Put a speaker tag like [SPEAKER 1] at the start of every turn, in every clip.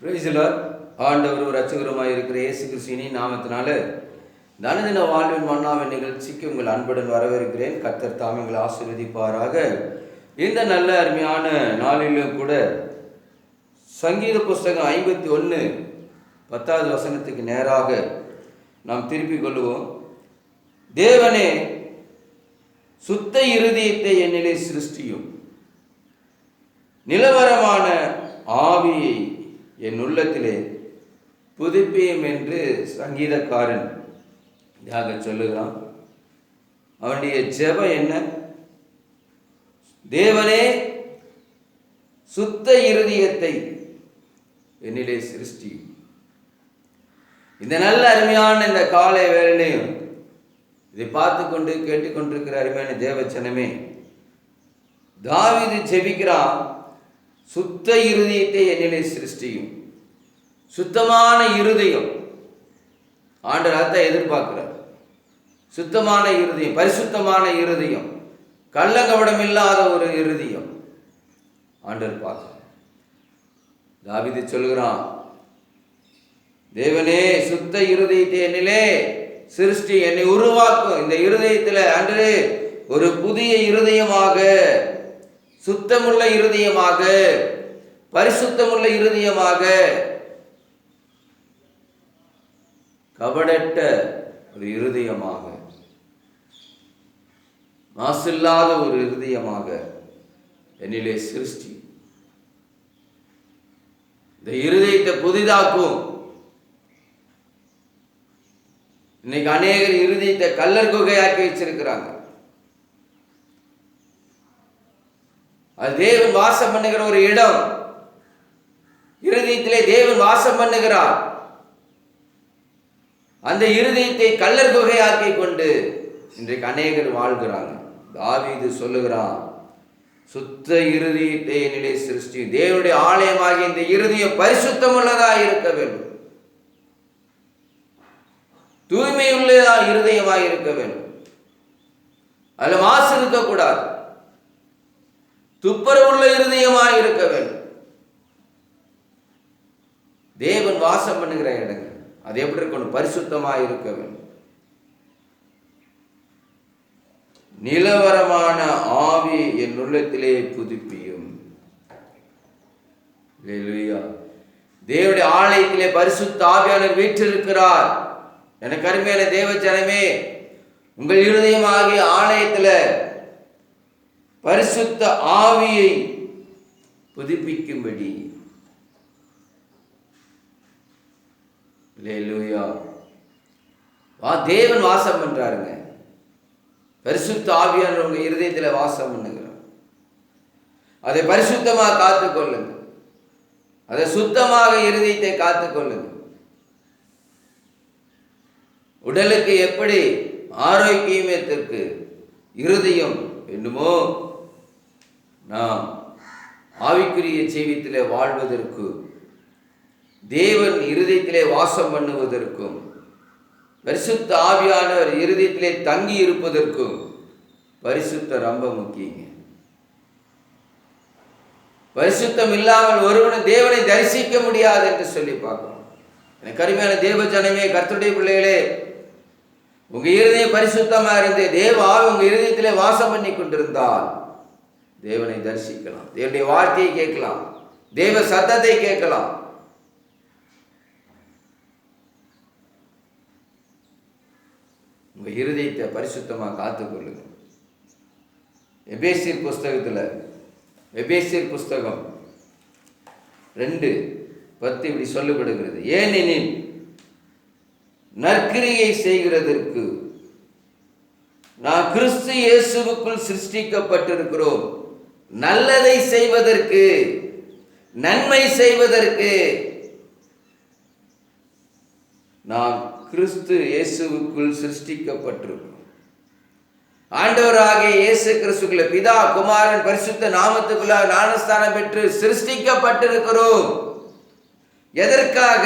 [SPEAKER 1] Praise the Lord. ஆண்டவரும் இரட்சகருமாய் இருக்கிற இயேசு கிறிஸ்துவின் நாமத்தினால தனதின வாழ்வின் மன்னாவின் நிகழ்ச்சிக்கு உங்கள் அன்புடன் வரவேற்கிறேன். கர்த்தர் தாம் எங்களை ஆசீர்வதிப்பாராக. இந்த நல்ல அருமையான நாளிலும் கூட சங்கீத புஸ்தகம் 51 10வது வசனத்துக்கு நேராக நாம் திருப்பிக் கொள்வோம். தேவனே, சுத்த இருதயத்தை என்னிலே சிருஷ்டியும், நிலவரமான ஆவியை என் உள்ளத்திலே புதுப்பியும் என்று சங்கீதக்காரன் சொல்லுகிறான். அவனுடைய ஜெபம் என்ன? தேவனே, சுத்த இருதயத்தை என்னிலே சிருஷ்டி. இந்த நல்ல அருமையான இந்த காலை வேளையிலையும் இதை பார்த்து கொண்டு கேட்டுக்கொண்டிருக்கிற அருமையான தேவச்சனமே, தாவீது ஜெபிக்கிறான், சுத்த இருதயத்தை என்னிலே சிருஷ்டியும். சுத்தமான இருதயம் ஆண்டவர் அதான் எதிர்பார்க்கிறார். சுத்தமான இருதயம், பரிசுத்தமான இருதயம், கள்ளங்கபடம் இல்லாத ஒரு இருதயம் ஆண்டவர் பார்க்கிறார். தாவீது சொல்கிறான், தேவனே, சுத்த இருதயத்தை என்னிலே சிருஷ்டி, என்னை உருவாக்கும். இந்த இருதயத்தில் ஆண்டவரே ஒரு புதிய இருதயமாக, சுத்தமுள்ள இருதயமாக, பரிசுத்தமுள்ள இருதயமாக, கபடற்ற ஒரு இருதயமாக, மாசில்லாத ஒரு இருதயமாக என்னிலே சிருஷ்டி. இந்த இருதயத்தை புதிதாக்கும். இன்னைக்கு அநேகர் இருதயத்தை கல்லர் குகையாக்கி வச்சிருக்கிறாங்க. அது தேவன் வாசம் பண்ணுகிற ஒரு இடம். இருதயத்திலே தேவன் வாசம் பண்ணுகிறார். அந்த இருதயத்தை கல்லர் குகையாக்கி கொண்டு இன்றைக்கு அநேகர் வாழ்கிறாங்க. தாவீது சொல்லுகிறான், சுத்த இருதயத்தை என்னிலே சிருஷ்டி. தேவனுடைய ஆலயமாகி இந்த இருதயம் பரிசுத்தமுள்ளதா இருக்க வேண்டும், தூய்மையுள்ளதா இருதயமாக இருக்க வேண்டும். அதுல மாசு இருக்கக்கூடாது, துப்புரவுள்ள இருதயமாக இருக்க வேண்டும். தேவன் வாசம் பண்ணுகிற இடங்கள் அது எப்படி இருக்கணும்? பரிசுத்தமாக இருக்க வேண்டும். நிலவரமான ஆவி என் உள்ளத்திலே புதுப்பியும். தேவனுடைய ஆலயத்திலே பரிசுத்த ஆவியானவர் வீற்றிருக்கிறார். எனக்கு அருமையான தேவ ஜனமே, உங்கள் இருதயமாகிய ஆலயத்தில் பரிசுத்த ஆவியை புதுப்பிக்கும்படி தேவன் வாசம் பண்றாருங்க. பரிசுத்த ஆவியான உங்க இருதயத்தில் வாசம் பண்ணுகிறார். அதை பரிசுத்தமாக காத்துக்கொள்ளுங்க. அதை சுத்தமாக இருதயத்தை காத்துக்கொள்ளுங்க. உடலுக்கு எப்படி ஆரோக்கியத்திற்கு இருதயம் வேண்டுமோ, நாம் ஆவிக்குரிய ஜீவியத்திலே வாழ்வதற்கு, தேவன் இருதயத்திலே வாசம் பண்ணுவதற்கும், பரிசுத்த ஆவியானவர் இருதயத்திலே தங்கி இருப்பதற்கும் பரிசுத்த ரொம்ப முக்கியங்க. பரிசுத்தம் இல்லாமல் ஒருவனும் தேவனை தரிசிக்க முடியாது என்று சொல்லி பார்க்கிறோம். எனக்கு அருமையான தேவ ஜனமே, கர்த்தருடைய பிள்ளைகளே, உங்க இருதயம் பரிசுத்தமா இருந்து தேவ ஆவி உங்க இருதயத்திலே வாசம் பண்ணி கொண்டிருந்தால் தேவனை தரிசிக்கலாம், தேவனுடைய வார்த்தையை கேட்கலாம், தேவ சத்தத்தை கேட்கலாம். உங்க இருதயத்தை பரிசுத்தமா காத்துக்கொள்ளுங்க. எபேசியர் புஸ்தகம் 2:10 இப்படி சொல்லப்படுகிறது, ஏனெனில் நற்கிரியை செய்கிறதற்கு நாம் கிறிஸ்து இயேசுவுக்குள் சிருஷ்டிக்கப்பட்டிருக்கிறோம். நல்லதை செய்வதற்கு, நன்மை செய்வதற்கு நாம் கிறிஸ்து இயேசுவுக்குள் சிருஷ்டிக்கப்பட்டிருக்கிறோம். ஆண்டவராகிய இயேசு கிறிஸ்துக்குள்ள பிதா குமாரன் பரிசுத்த நாமத்துக்குள்ள ஞானஸ்தானம் பெற்று சிருஷ்டிக்கப்பட்டிருக்கிறோம். எதற்காக?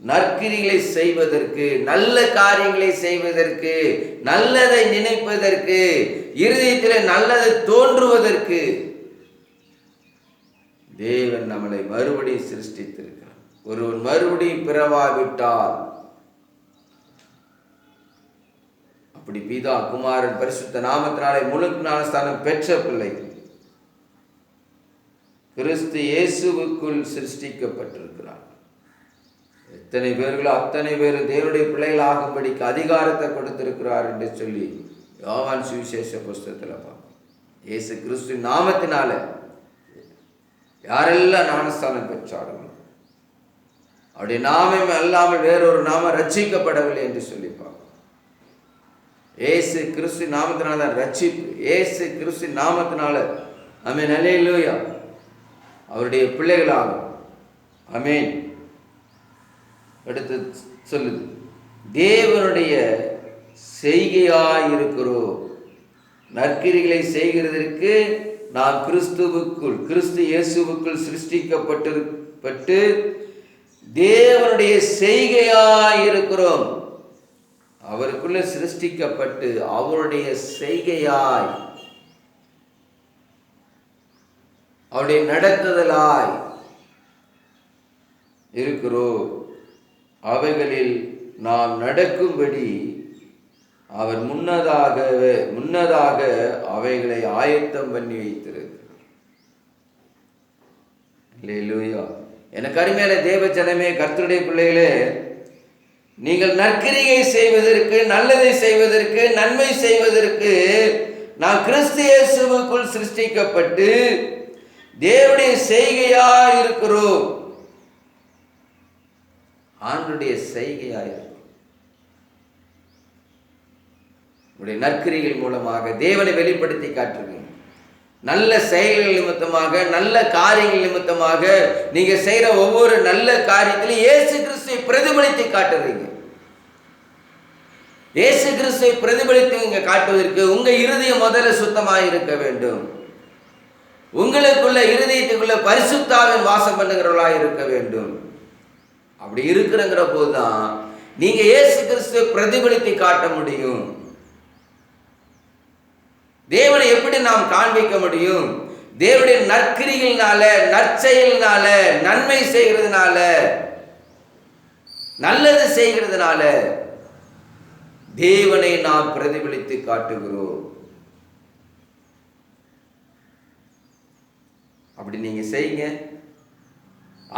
[SPEAKER 1] நற்கிரிகளை செய்வதற்கு, நல்ல காரியங்களை செய்வதற்கு, நல்லதை நினைப்பதற்கு, இருதயத்தில் நல்லது தோன்றுவதற்கு தேவன் நம்மளை மறுபடியும் சிருஷ்டித்திருக்கிறார். ஒருவன் மறுபடியும் பிறவாவிட்டால், அப்படி பிதா குமாரன் பரிசுத்த நாமத்தினாலே முழு ஞானஸ்தானம் பெற்ற பிள்ளைகள் கிறிஸ்து இயேசுவுக்குள் சிருஷ்டிக்கப்பட்டிருக்கிறார். எத்தனை பேர்களோ அத்தனை பேரும் தேவனுடைய பிள்ளைகள் ஆகும்படிக்கு அதிகாரத்தை கொடுத்திருக்கிறார் என்று சொல்லி யோவான் சுவிசேஷ புஸ்தகத்தில் பார்ப்போம். இயேசு கிறிஸ்து நாமத்தினால யாரெல்லாம் ஞானஸ்தானம் பெற்றார்களோ அவருடைய நாமம் அல்லாமல் வேறொரு நாமம் ரட்சிக்கப்படவில்லை என்று சொல்லி பார்ப்போம். இயேசு கிறிஸ்து நாமத்தினால தான் ரட்சிப்பு. இயேசு கிறிஸ்து நாமத்தினால ஆமென், அல்லேலூயா, அவருடைய பிள்ளைகளாகும். ஆமென். அடுத்து சொல்லுது, தேவனுடைய செய்கையாயிருக்கிறோம். நற்கிரிகளை செய்கிறதற்கு நாம் கிறிஸ்து இயேசுவுக்குள் சிருஷ்டிக்கப்பட்டு தேவனுடைய செய்கையாயிருக்கிறோம். அவருக்குள்ள சிருஷ்டிக்கப்பட்டு அவருடைய செய்கையாய், அவருடைய நடத்துதலாய் இருக்கிறோம். அவைகளில் நாம் நடக்கும்படி அவர் முன்னதாக அவைகளை ஆயத்தம் பண்ணி வைத்திருக்கிறார். அல்லேலூயா. எனக்கு அருமையான தேவ ஜனமே, கர்த்தருடைய பிள்ளைகளே, நீங்கள் நற்கிரியை செய்வதற்கு, நல்லதை செய்வதற்கு, நன்மை செய்வதற்கு நாம் கிறிஸ்து இயேசுவுக்குள் சிருஷ்டிக்கப்பட்டு தேவனுடைய செய்கையாய் இருக்கிறோம். ஆண்டுடைய செய்கையாய் இருக்கிறோம். உடைய நற்கிரிகள் மூலமாக தேவனை வெளிப்படுத்தி காட்டுறீங்க. நல்ல செயல்கள் நிமித்தமாக, நல்ல காரியங்கள் நிமித்தமாக நீங்க செய்யற ஒவ்வொரு நல்ல காரியத்திலும் இயேசு கிறிஸ்துவை பிரதிபலித்து காட்டுறீங்க. இயேசு கிறிஸ்துவை பிரதிபலித்து காட்டுவதற்கு உங்க இருதயம் முதல்ல சுத்தமாக இருக்க வேண்டும். உங்களுக்குள்ள இருதயத்துக்குள்ள பரிசுத்தாவின் வாசம் பண்ணுகிறவர்களாக இருக்க வேண்டும். அப்படி இருக்கிறங்கிற போதுதான் நீங்க இயேசு கிறிஸ்துவை பிரதிபலித்து காட்ட முடியும். தேவனை எப்படி நாம் காண்பிக்க முடியும்? தேவனுடைய நற்கிரிகளினால, நற்செயலினால, நன்மை செய்கிறதுனால, நல்லது செய்கிறதுனால தேவனை நாம் பிரதிபலித்து காட்டுகிறோம். அப்படி நீங்க செய்யுங்க.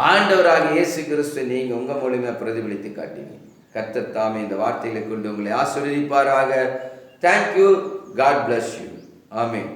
[SPEAKER 1] ஆண்டவராக இயேசு கிறிஸ்து நீங்க உங்க மூலமா பிரதிபலித்து காட்டுவீங்க. கர்த்தர் தாமே இந்த வார்த்தைகளை கொண்டு உங்களை ஆசீர்வதிப்பாராக. Thank you. God bless you. Amen.